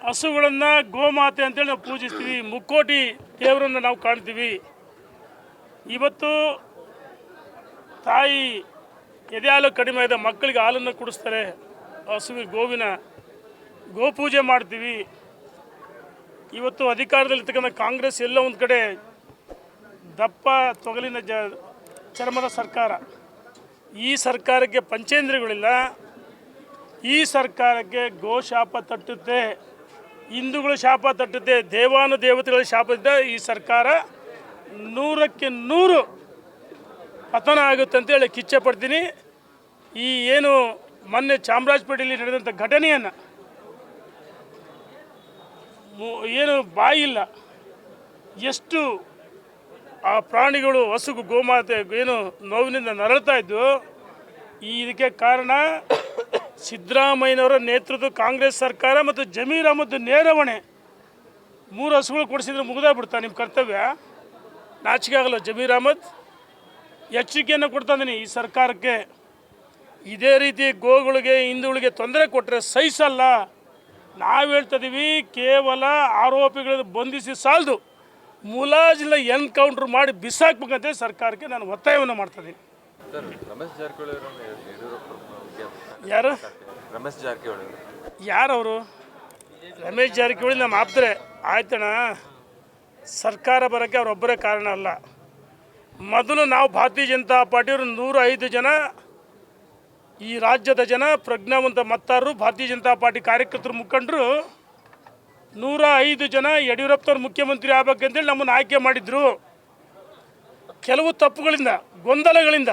ಹಸುಗಳನ್ನು ಗೋಮಾತೆ ಅಂತೇಳಿ ನಾವು ಪೂಜಿಸ್ತೀವಿ. ಮುಕ್ಕೋಟಿ ದೇವರನ್ನು ನಾವು ಕಾಣ್ತೀವಿ. ಇವತ್ತು ತಾಯಿ ಎದೆ ಹಾಲು ಕಡಿಮೆ ಇದೆ, ಮಕ್ಕಳಿಗೆ ಹಾಲನ್ನು ಕುಡಿಸ್ತಾರೆ. ಹಸುವಿನ ಗೋವಿನ ಗೋಪೂಜೆ ಮಾಡ್ತೀವಿ. ಇವತ್ತು ಅಧಿಕಾರದಲ್ಲಿರ್ತಕ್ಕಂಥ ಕಾಂಗ್ರೆಸ್ ಎಲ್ಲ ಒಂದು ಕಡೆ ದಪ್ಪ ತೊಗಲಿನ ಚರ್ಮದ ಸರ್ಕಾರ. ಈ ಸರ್ಕಾರಕ್ಕೆ ಪಂಚೇಂದ್ರಿಯಗಳಿಲ್ಲ. ಈ ಸರ್ಕಾರಕ್ಕೆ ಗೋ ಶಾಪ ತಟ್ಟುತ್ತೆ, ಹಿಂದೂಗಳು ಶಾಪ ತಟ್ಟುತ್ತೆ, ದೇವಾನುದೇವತೆಗಳ ಶಾಪದಿಂದ ಈ ಸರ್ಕಾರ 100ಕ್ಕೆ 100 ಪತನ ಆಗುತ್ತೆ ಅಂತೇಳಿ ಕಿಚ್ಚೆ ಪಡ್ತೀನಿ. ಈ ಏನು ಮೊನ್ನೆ ಚಾಮರಾಜಪೇಟೆಯಲ್ಲಿ ನಡೆದಂಥ ಘಟನೆಯನ್ನು ಏನು ಬಾಯಿಲ್ಲ, ಎಷ್ಟು ಆ ಪ್ರಾಣಿಗಳು ಹಸುಗು ಗೋಮಾತೆ ಏನು ನೋವಿನಿಂದ ನರಳ್ತಾ ಇದ್ದು. ಇದಕ್ಕೆ ಕಾರಣ ಸಿದ್ದರಾಮಯ್ಯನವರ ನೇತೃತ್ವದ ಕಾಂಗ್ರೆಸ್ ಸರ್ಕಾರ ಮತ್ತು ಜಮೀರ್ ಅಹಮದ್ ನೇರವಣೆ. 3 ಹಸುಗಳು ಕೊಡಿಸಿದ್ರೆ ಮುಗಿದೇ ಬಿಡ್ತಾ ನಿಮ್ಮ ಕರ್ತವ್ಯ? ನಾಚಿಕೆ ಆಗಲ್ಲ ಜಮೀರ್ ಅಹಮದ್? ಎಚ್ಚರಿಕೆಯನ್ನು ಕೊಡ್ತಾಯಿದ್ದೀನಿ ಈ ಸರ್ಕಾರಕ್ಕೆ. ಇದೇ ರೀತಿ ಗೋಗಳಿಗೆ ಹಿಂದೂಗಳಿಗೆ ತೊಂದರೆ ಕೊಟ್ಟರೆ ಸಹಿಸಲ್ಲ. ನಾವು ಹೇಳ್ತಿದ್ದೀವಿ, ಕೇವಲ ಆರೋಪಿಗಳನ್ನು ಬಂಧಿಸಿ ಸಾಲದು, ಮುಲಾಜಿಲ್ಲ ಎನ್ಕೌಂಟ್ರ್ ಮಾಡಿ ಬಿಸಾಕ್ಬೇಕಂತ ಸರ್ಕಾರಕ್ಕೆ ನಾನು ಒತ್ತಾಯವನ್ನು ಮಾಡ್ತಾಯಿದ್ದೀನಿ. ರಮೇಶ್ ಜಾರಕಿಹೊಳಿ ಯಾರು? ರಮೇಶ್ ಜಾರಕಿಹೊಳಿ ಯಾರವರು? ರಮೇಶ್ ಜಾರಕಿಹೊಳಿ ನಮ್ಮ ಆಪ್ತರೆ. ಆಯ್ತಣ್ಣ, ಸರ್ಕಾರ ಬರೋಕ್ಕೆ ಅವರೊಬ್ಬರೇ ಕಾರಣ ಅಲ್ಲ. ಮೊದಲು ನಾವು ಭಾರತೀಯ ಜನತಾ ಪಾರ್ಟಿಯವರು 105 ಜನ ಈ ರಾಜ್ಯದ ಜನ ಪ್ರಜ್ಞಾವಂತ ಮತದಾರರು, ಭಾರತೀಯ ಜನತಾ ಪಾರ್ಟಿ ಕಾರ್ಯಕರ್ತರು, ಮುಖಂಡರು 105 ಜನ ಯಡಿಯೂರಪ್ಪನವ್ರು ಮುಖ್ಯಮಂತ್ರಿ ಆಗಬೇಕಂತೇಳಿ ನಮ್ಮನ್ನು ಆಯ್ಕೆ ಮಾಡಿದರು. ಕೆಲವು ತಪ್ಪುಗಳಿಂದ, ಗೊಂದಲಗಳಿಂದ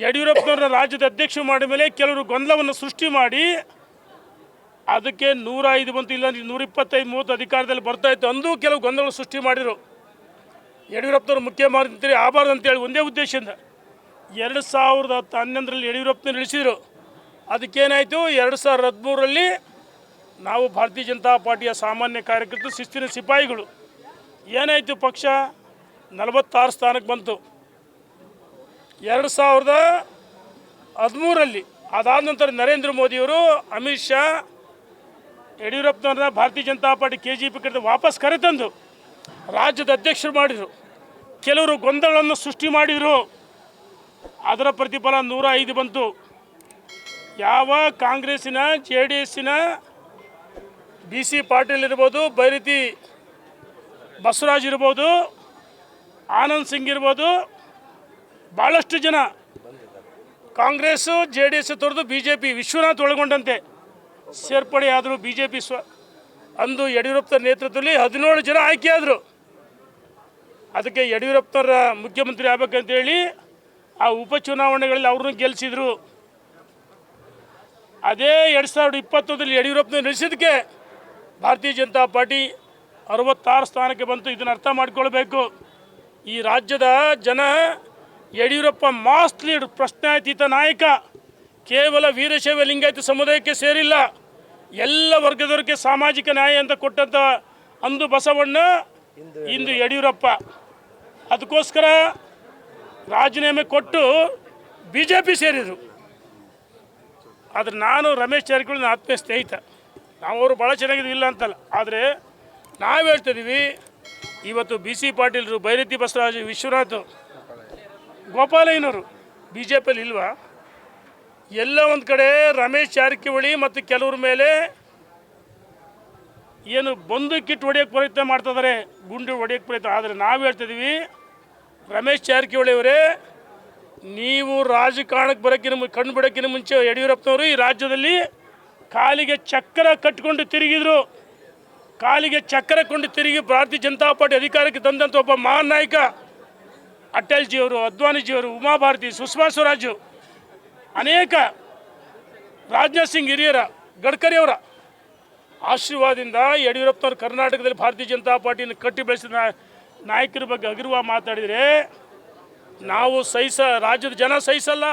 ಯಡಿಯೂರಪ್ಪನವ್ರನ್ನ ರಾಜ್ಯದ ಅಧ್ಯಕ್ಷ ಮಾಡಿದ ಮೇಲೆ ಕೆಲವರು ಗೊಂದಲವನ್ನು ಸೃಷ್ಟಿ ಮಾಡಿ ಅದಕ್ಕೆ 105 ಬಂತು, ಇಲ್ಲ 125-30 ಅಧಿಕಾರದಲ್ಲಿ ಬರ್ತಾಯಿತ್ತು ಅಂದು ಕೆಲವು ಗೊಂದಲ ಸೃಷ್ಟಿ ಮಾಡಿದರು. ಯಡಿಯೂರಪ್ಪನವ್ರು ಮುಖ್ಯಮಂತ್ರಿ ಆಗಬಾರ್ದು ಅಂತೇಳಿ ಒಂದೇ ಉದ್ದೇಶದಿಂದ 2011ರಲ್ಲಿ ಯಡಿಯೂರಪ್ಪನವ್ರು ಇಳಿಸಿದರು. ಅದಕ್ಕೇನಾಯಿತು, 2013ರಲ್ಲಿ ನಾವು ಭಾರತೀಯ ಜನತಾ ಪಾರ್ಟಿಯ ಸಾಮಾನ್ಯ ಕಾರ್ಯಕರ್ತರು, ಶಿಸ್ತಿನ ಸಿಪಾಯಿಗಳು ಏನಾಯಿತು, ಪಕ್ಷ 46 ಸ್ಥಾನಕ್ಕೆ ಬಂತು 2013ರಲ್ಲಿ. ಅದಾದ ನಂತರ ನರೇಂದ್ರ ಮೋದಿಯವರು, ಅಮಿತ್ ಶಾ ಯಡಿಯೂರಪ್ಪನವ್ರನ್ನ ಭಾರತೀಯ ಜನತಾ ಪಾರ್ಟಿ KGP ಕಡೆ ವಾಪಸ್ ಕರೆತಂದು ರಾಜ್ಯದ ಅಧ್ಯಕ್ಷರು ಮಾಡಿದರು. ಕೆಲವರು ಗೊಂದಲಗಳನ್ನು ಸೃಷ್ಟಿ ಮಾಡಿದರು. ಅದರ ಪ್ರತಿಫಲ 105 ಬಂತು. ಯಾವ ಕಾಂಗ್ರೆಸ್ಸಿನ, JDSನ BC ಪಾಟೀಲ್ ಇರ್ಬೋದು, ಬೈರತಿ ಬಸವರಾಜ್ ಇರ್ಬೋದು, ಆನಂದ್ ಸಿಂಗ್ ಇರ್ಬೋದು, ಭಾಳಷ್ಟು ಜನ ಕಾಂಗ್ರೆಸ್ಸು JDS ತೊರೆದು BJP, ವಿಶ್ವನಾಥ್ ಒಳಗೊಂಡಂತೆ ಸೇರ್ಪಡೆ ಆದರು. BJP ಅಂದು ಯಡಿಯೂರಪ್ಪನ ನೇತೃತ್ವದಲ್ಲಿ 17 ಜನ ಆಯ್ಕೆಯಾದರು. ಅದಕ್ಕೆ ಯಡಿಯೂರಪ್ಪನವರ ಮುಖ್ಯಮಂತ್ರಿ ಆಗಬೇಕಂತೇಳಿ ಆ ಉಪಚುನಾವಣೆಗಳಲ್ಲಿ ಅವ್ರನ್ನೂ ಗೆಲ್ಲಿಸಿದರು. ಅದೇ 2021ರಲ್ಲಿ ಯಡಿಯೂರಪ್ಪನ ನಡೆಸಿದ್ದಕ್ಕೆ ಭಾರತೀಯ ಜನತಾ ಪಾರ್ಟಿ 66 ಸ್ಥಾನಕ್ಕೆ ಬಂತು. ಇದನ್ನು ಅರ್ಥ ಮಾಡಿಕೊಳ್ಬೇಕು. ಈ ರಾಜ್ಯದ ಜನ ಯಡಿಯೂರಪ್ಪ ಮಾಸ್ ಲೀಡ್, ಪ್ರಶ್ನಾತೀತ ನಾಯಕ, ಕೇವಲ ವೀರಶೈವ ಲಿಂಗಾಯತ ಸಮುದಾಯಕ್ಕೆ ಸೇರಿಲ್ಲ, ಎಲ್ಲ ವರ್ಗದವರಿಗೆ ಸಾಮಾಜಿಕ ನ್ಯಾಯ ಅಂತ ಕೊಟ್ಟಂಥ ಅಂದು ಬಸವಣ್ಣ, ಇಂದು ಯಡಿಯೂರಪ್ಪ. ಅದಕ್ಕೋಸ್ಕರ ರಾಜೀನಾಮೆ ಕೊಟ್ಟು BJP ಸೇರಿದರು. ಆದರೆ ನಾನು ರಮೇಶ್ ಜಾರಕಿಹೊಳಿ ಆತ್ಮೀಯ ಸ್ನೇಹಿತ, ನಾವು ಅವರು ಭಾಳ ಚೆನ್ನಾಗಿದ್ದು ಇಲ್ಲ ಅಂತಲ್ಲ. ಆದರೆ ನಾವು ಹೇಳ್ತಿದ್ದೀವಿ, ಇವತ್ತು BC ಪಾಟೀಲರು, ಬೈರತಿ ಬಸವರಾಜ್, ವಿಶ್ವನಾಥ್, ಗೋಪಾಲಯ್ಯನವರು BJPಯಲ್ಲಿ ಇಲ್ವಾ? ಎಲ್ಲ ಒಂದು ಕಡೆ ರಮೇಶ್ ಜಾರಕಿಹೊಳಿ ಮತ್ತು ಕೆಲವ್ರ ಮೇಲೆ ಏನು ಬಂದೂಕಿಟ್ಟು ಹೊಡೆಯೋಕ್ಕೆ ಪ್ರಯತ್ನ ಮಾಡ್ತಿದ್ದಾರೆ, ಗುಂಡು ಹೊಡೆಯೋಕ್ಕೆ ಪ್ರಯತ್ನ. ಆದರೆ ನಾವು ಹೇಳ್ತಿದ್ದೀವಿ, ರಮೇಶ್ ಜಾರಕಿಹೊಳಿ ಅವರೇ, ನೀವು ರಾಜಕಾರಣಕ್ಕೆ ಕಣ್ಣು ಬಿಡೋಕ್ಕಿಂತ ಮುಂಚೆ ಯಡಿಯೂರಪ್ಪನವರು ಈ ರಾಜ್ಯದಲ್ಲಿ ಕಾಲಿಗೆ ಚಕ್ರ ಕಟ್ಟಿಕೊಂಡು ತಿರುಗಿದರು. ಕಾಲಿಗೆ ಚಕ್ರ ಕೊಂಡು ತಿರುಗಿ ಭಾರತೀಯ ಜನತಾ ಪಾರ್ಟಿ ಅಧಿಕಾರಕ್ಕೆ ತಂದಂಥ ಒಬ್ಬ ಮಹಾನ್ ನಾಯಕ ಅಟಲ್ಜಿಯವರು, ಅದ್ವಾನಿಜಿಯವರು, ಉಮಾಭಾರತಿ, ಸುಷ್ಮಾ ಸ್ವರಾಜು, ಅನೇಕ ರಾಜನಾಥ್ ಸಿಂಗ್ ಹಿರಿಯರ, ಗಡ್ಕರಿಯವರ ಆಶೀರ್ವಾದದಿಂದ ಯಡಿಯೂರಪ್ಪನವರು ಕರ್ನಾಟಕದಲ್ಲಿ ಭಾರತೀಯ ಜನತಾ ಪಾರ್ಟಿಯನ್ನು ಕಟ್ಟಿ ಬೆಳೆಸಿದ ನಾಯಕರ ಬಗ್ಗೆ ಹಗುರವಾಗಿ ಮಾತಾಡಿದರೆ ನಾವು ರಾಜ್ಯದ ಜನ ಸಹಿಸಲ್ಲ.